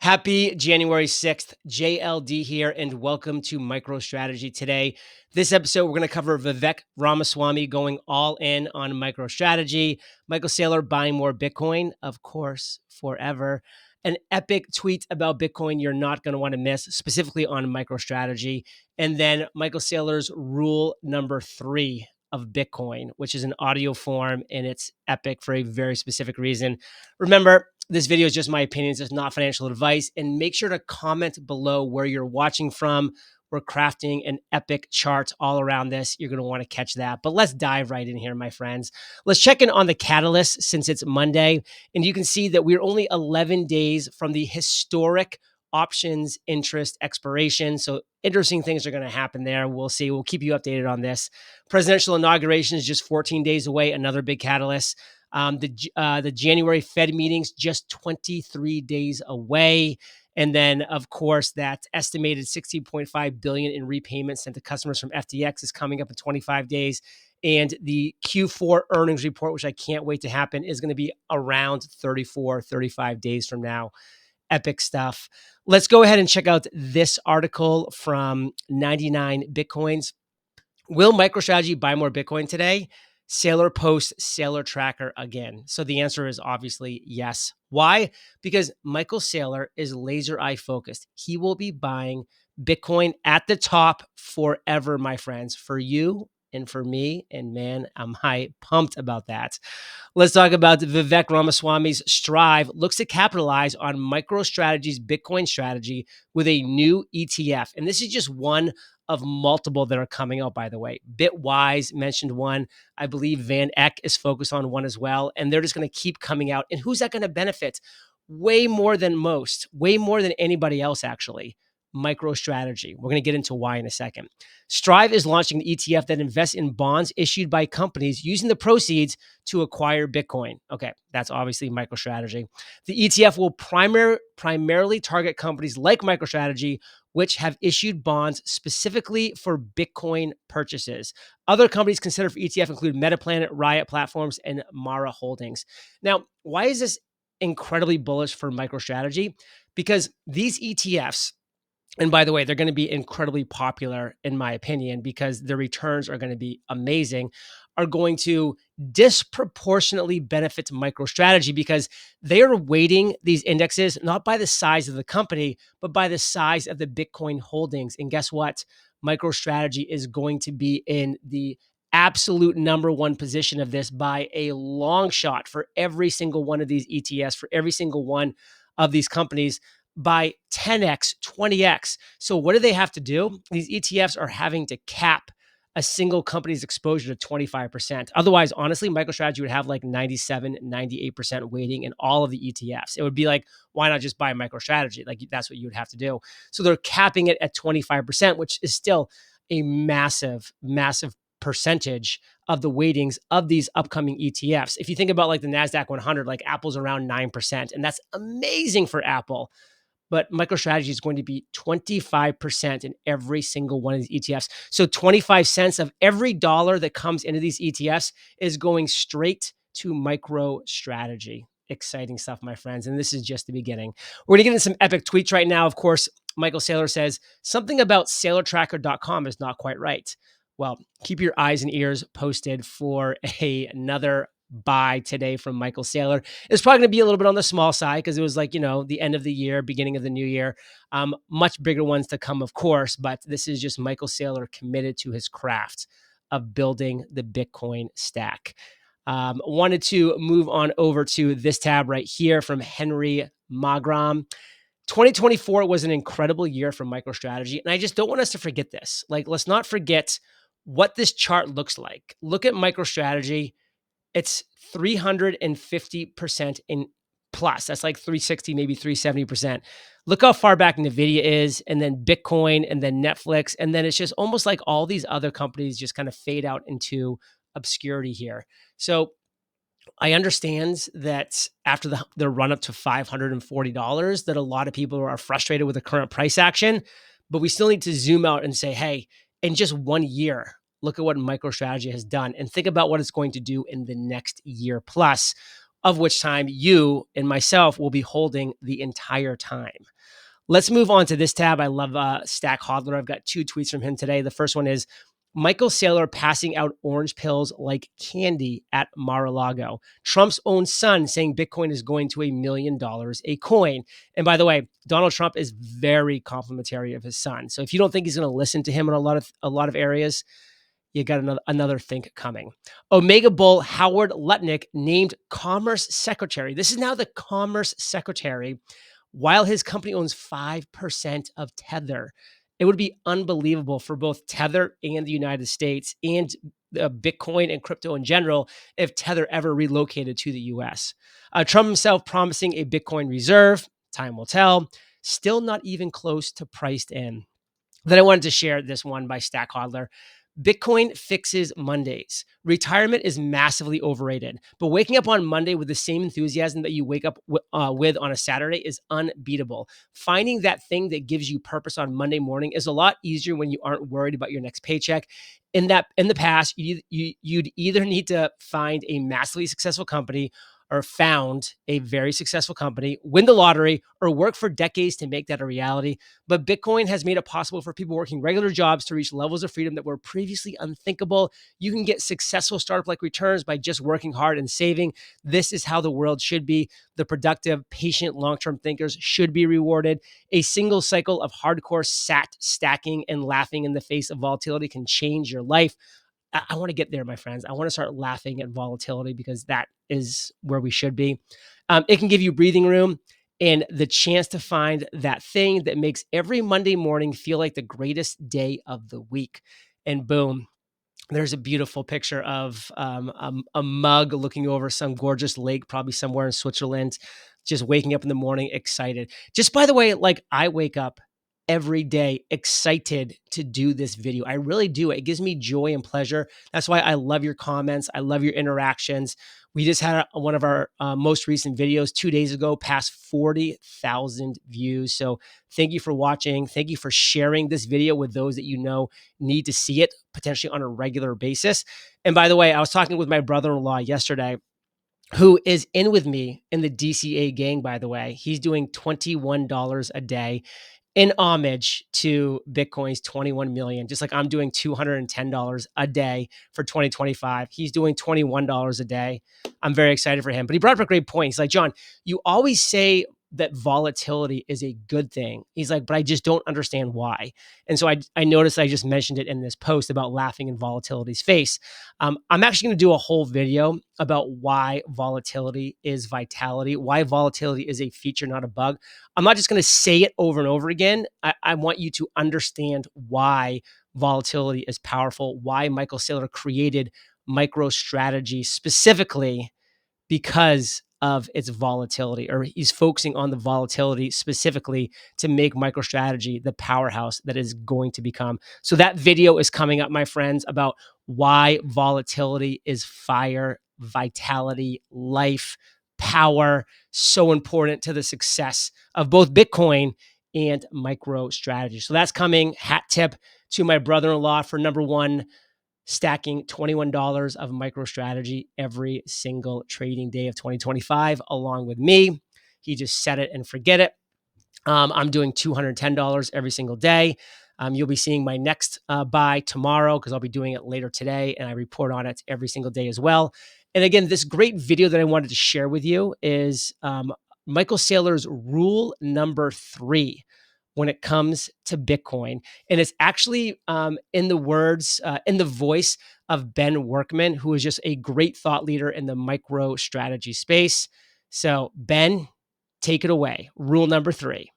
Happy January 6th, JLD here, and welcome to MicroStrategy Today. This episode, we're going to cover Vivek Ramaswamy going all in on MicroStrategy, Michael Saylor buying more Bitcoin, of course, forever, an epic tweet about Bitcoin you're not going to want to miss, specifically on MicroStrategy, and then Michael Saylor's rule number 3 of Bitcoin, which is an audio form, and it's epic for a very specific reason. Remember, this video is just my opinions. It's not financial advice. And make sure to comment below where you're watching from. We're crafting an epic chart all around this. You're going to want to catch that. But let's dive right in here, my friends. Let's check in on the catalyst since it's Monday. And you can see that we're only 11 days from the historic options interest expiration. So interesting things are going to happen there. We'll see. We'll keep you updated on this. Presidential inauguration is just 14 days away. Another big catalyst. The January Fed meetings just 23 days away. And then, of course, that estimated $16.5 billion in repayments sent to customers from FTX is coming up in 25 days. And the Q4 earnings report, which I can't wait to happen, is going to be around 35 days from now. Epic stuff. Let's go ahead and check out this article from 99 Bitcoins. Will MicroStrategy buy more Bitcoin today? Saylor posts Saylor tracker again. So the answer is obviously yes. Why? Because Michael Saylor is laser eye focused. He will be buying Bitcoin at the top forever, my friends, for you and for me. And man, am I pumped about that. Let's talk about Vivek Ramaswamy's Strive looks to capitalize on MicroStrategy's Bitcoin strategy with a new ETF. And this is just one of multiple that are coming out, by the way. Bitwise mentioned one. I believe Van Eck is focused on one as well. And they're just going to keep coming out. And who's that going to benefit? Way more than most, way more than anybody else, actually. MicroStrategy. We're going to get into why in a second. Strive is launching an ETF that invests in bonds issued by companies using the proceeds to acquire Bitcoin. Okay, that's obviously MicroStrategy. The ETF will primarily target companies like MicroStrategy, which have issued bonds specifically for Bitcoin purchases. Other companies considered for ETF include Metaplanet, Riot Platforms, and Mara Holdings. Now, why is this incredibly bullish for MicroStrategy? Because these ETFs, and by the way, they're going to be incredibly popular, in my opinion, because the returns are going to be amazing, are going to disproportionately benefit MicroStrategy because they are weighting these indexes not by the size of the company, but by the size of the Bitcoin holdings. And guess what? MicroStrategy is going to be in the absolute number one position of this by a long shot for every single one of these ETFs, for every single one of these companies, by 10x, 20x. So what do they have to do? These ETFs are having to cap a single company's exposure to 25%. Otherwise, honestly, MicroStrategy would have like 97, 98% weighting in all of the ETFs. It would be like, why not just buy MicroStrategy? Like that's what you would have to do. So they're capping it at 25%, which is still a massive, massive percentage of the weightings of these upcoming ETFs. If you think about like the NASDAQ 100, like Apple's around 9%, and that's amazing for Apple. But MicroStrategy is going to be 25% in every single one of these ETFs. So 25 cents of every dollar that comes into these ETFs is going straight to MicroStrategy. Exciting stuff, my friends. And this is just the beginning. We're going to get into some epic tweets right now. Of course, Michael Saylor says, something about SaylorTracker.com is not quite right. Well, keep your eyes and ears posted for another buy today from Michael Saylor. It's probably going to be a little bit on the small side because it was like, the end of the year, beginning of the new year. Much bigger ones to come, of course, but this is just Michael Saylor committed to his craft of building the Bitcoin stack. Wanted to move on over to this tab right here from Henry Magram. 2024 was an incredible year for MicroStrategy, and I just don't want us to forget this. Like, let's not forget what this chart looks like. Look at MicroStrategy. It's 350% in plus. That's like 360, maybe 370%. Look how far back Nvidia is, and then Bitcoin, and then Netflix. And then it's just almost like all these other companies just kind of fade out into obscurity here. So I understand that after the run up to $540, that a lot of people are frustrated with the current price action, but we still need to zoom out and say, hey, in just 1 year, look at what MicroStrategy has done and think about what it's going to do in the next year plus. of which time you and myself will be holding the entire time. Let's move on to this tab. I love Stack Hodler. I've got 2 tweets from him today. The first one is Michael Saylor passing out orange pills like candy at Mar-a-Lago. Trump's own son saying Bitcoin is going to $1 million a coin. And by the way, Donald Trump is very complimentary of his son. So if you don't think he's going to listen to him in a lot of areas, you got another think coming. Omega Bull Howard Lutnick named Commerce Secretary. This is now the Commerce Secretary while his company owns 5% of Tether. It would be unbelievable for both Tether and the United States and Bitcoin and crypto in general if Tether ever relocated to the US. Trump himself promising a Bitcoin reserve. Time will tell. Still not even close to priced in. Then I wanted to share this one by Stack Hodler. Bitcoin fixes Mondays. Retirement is massively overrated, but waking up on Monday with the same enthusiasm that you wake up with on a Saturday is unbeatable. Finding that thing that gives you purpose on Monday morning is a lot easier when you aren't worried about your next paycheck. In the past, you'd either need to find a massively successful company or found a very successful company, win the lottery, or work for decades to make that a reality. But Bitcoin has made it possible for people working regular jobs to reach levels of freedom that were previously unthinkable. You can get successful startup-like returns by just working hard and saving. This is how the world should be. The productive, patient, long-term thinkers should be rewarded. A single cycle of hardcore stacking and laughing in the face of volatility can change your life. I want to get there, my friends. I want to start laughing at volatility because that is where we should be. It can give you breathing room and the chance to find that thing that makes every Monday morning feel like the greatest day of the week. And boom, there's a beautiful picture of a mug looking over some gorgeous lake, probably somewhere in Switzerland, just waking up in the morning excited. Just by the way, like I wake up every day excited to do this video. I really do. It gives me joy and pleasure. That's why I love your comments. I love your interactions. We just had one of our most recent videos 2 days ago, past 40,000 views. So thank you for watching. Thank you for sharing this video with those that you know need to see it potentially on a regular basis. And by the way, I was talking with my brother-in-law yesterday, who is in with me in the DCA gang, by the way. He's doing $21 a day in homage to Bitcoin's 21 million, just like I'm doing $210 a day for 2025. He's doing $21 a day. I'm very excited for him. But he brought up a great point. He's like, John, you always say that volatility is a good thing. He's like, but I just don't understand why. And so I noticed I just mentioned it in this post about laughing in volatility's face. I'm actually going to do a whole video about why volatility is vitality, why volatility is a feature, not a bug. I'm not just going to say it over and over again. I want you to understand why volatility is powerful, why Michael Saylor created MicroStrategy specifically because of its volatility, or he's focusing on the volatility specifically to make MicroStrategy the powerhouse that is going to become. So that video is coming up, my friends, about why volatility is fire, vitality, life, power, so important to the success of both Bitcoin and MicroStrategy. So that's coming. Hat tip to my brother-in-law for number one, stacking $21 of MicroStrategy every single trading day of 2025, along with me. He just set it and forget it. I'm doing $210 every single day. You'll be seeing my next buy tomorrow because I'll be doing it later today, and I report on it every single day as well. And again, this great video that I wanted to share with you is Michael Saylor's rule number 3 when it comes to Bitcoin. And it's actually in the voice of Ben Workman, who is just a great thought leader in the MicroStrategy space. So Ben, take it away. Rule number 3.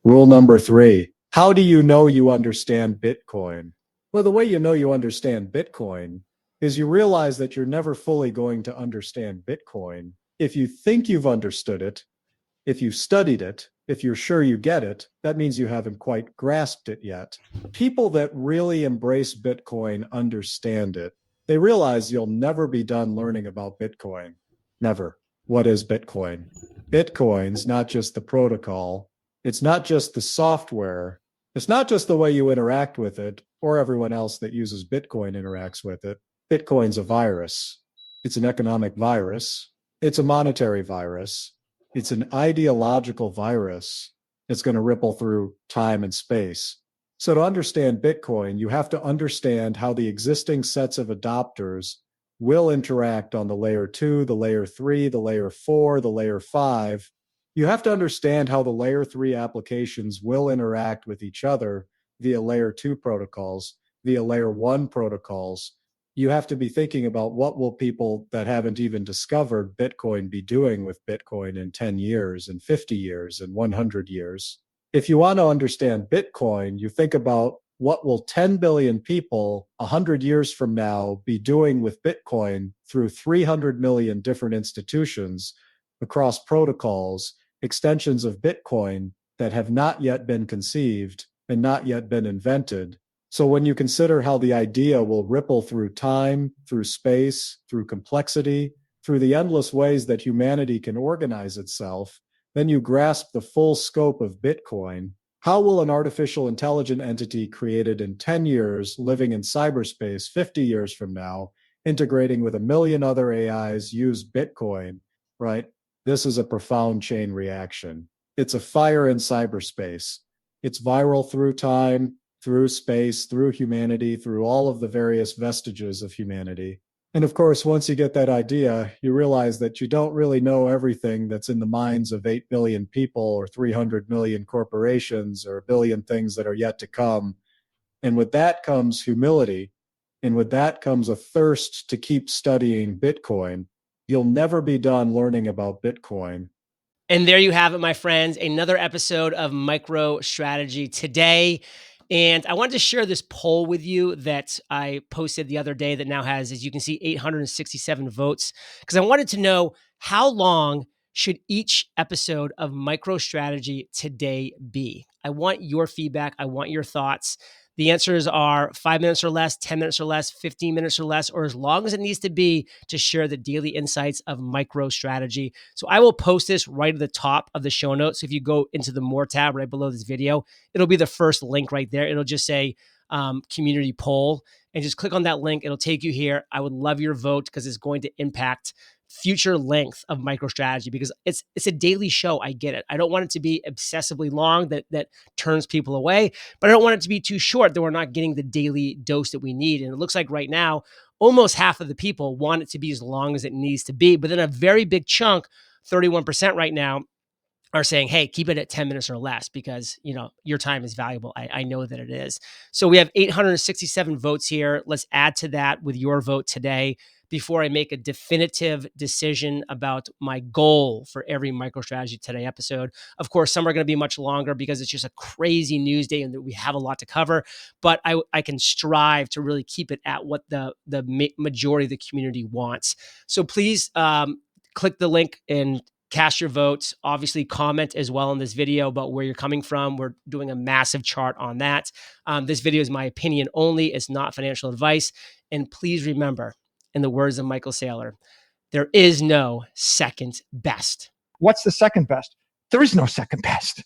Rule number 3. How do you know you understand Bitcoin? Well, the way you know you understand Bitcoin is you realize that you're never fully going to understand Bitcoin. If you think you've understood it, if you've studied it, if you're sure you get it, that means you haven't quite grasped it yet. People that really embrace Bitcoin understand it. They realize you'll never be done learning about Bitcoin. Never. What is Bitcoin? Bitcoin's not just the protocol. It's not just the software. It's not just the way you interact with it or everyone else that uses Bitcoin interacts with it. Bitcoin's a virus. It's an economic virus. It's a monetary virus. It's an ideological virus. It's going to ripple through time and space. So to understand Bitcoin, you have to understand how the existing sets of adopters will interact on the layer 2, the layer 3, the layer 4, the layer 5. You have to understand how the layer 3 applications will interact with each other via layer 2 protocols, via layer 1 protocols. You have to be thinking about what will people that haven't even discovered Bitcoin be doing with Bitcoin in 10 years and 50 years and 100 years. If you want to understand Bitcoin, you think about what will 10 billion people 100 years from now be doing with Bitcoin through 300 million different institutions across protocols, extensions of Bitcoin that have not yet been conceived and not yet been invented. So when you consider how the idea will ripple through time, through space, through complexity, through the endless ways that humanity can organize itself, then you grasp the full scope of Bitcoin. How will an artificial intelligent entity created in 10 years, living in cyberspace 50 years from now, integrating with a million other AIs, use Bitcoin, right? This is a profound chain reaction. It's a fire in cyberspace. It's viral through time, through space, through humanity, through all of the various vestiges of humanity. And of course, once you get that idea, you realize that you don't really know everything that's in the minds of 8 billion people or 300 million corporations or a billion things that are yet to come. And with that comes humility. And with that comes a thirst to keep studying Bitcoin. You'll never be done learning about Bitcoin. And there you have it, my friends, another episode of MicroStrategy Today. And I wanted to share this poll with you that I posted the other day that now has, as you can see, 867 votes, because I wanted to know how long should each episode of MicroStrategy Today be? I want your feedback. I want your thoughts. The answers are 5 minutes or less, 10 minutes or less, 15 minutes or less, or as long as it needs to be to share the daily insights of MicroStrategy. So I will post this right at the top of the show notes. So if you go into the More tab right below this video, it'll be the first link right there. It'll just say community poll, and just click on that link. It'll take you here. I would love your vote because it's going to impact future length of MicroStrategy, because it's a daily show. I get it. I don't want it to be obsessively long that turns people away, but I don't want it to be too short that we're not getting the daily dose that we need. And it looks like right now, almost half of the people want it to be as long as it needs to be. But then a very big chunk, 31% right now, are saying, hey, keep it at 10 minutes or less because, your time is valuable. I know that it is. So we have 867 votes here. Let's add to that with your vote today before I make a definitive decision about my goal for every MicroStrategy Today episode. Of course, some are going to be much longer because it's just a crazy news day and that we have a lot to cover, but I can strive to really keep it at what the majority of the community wants. So please click the link and cast your votes. Obviously, comment as well in this video about where you're coming from. We're doing a massive chart on that. This video is my opinion only. It's not financial advice. And please remember, in the words of Michael Saylor, there is no second best. What's the second best? There is no second best.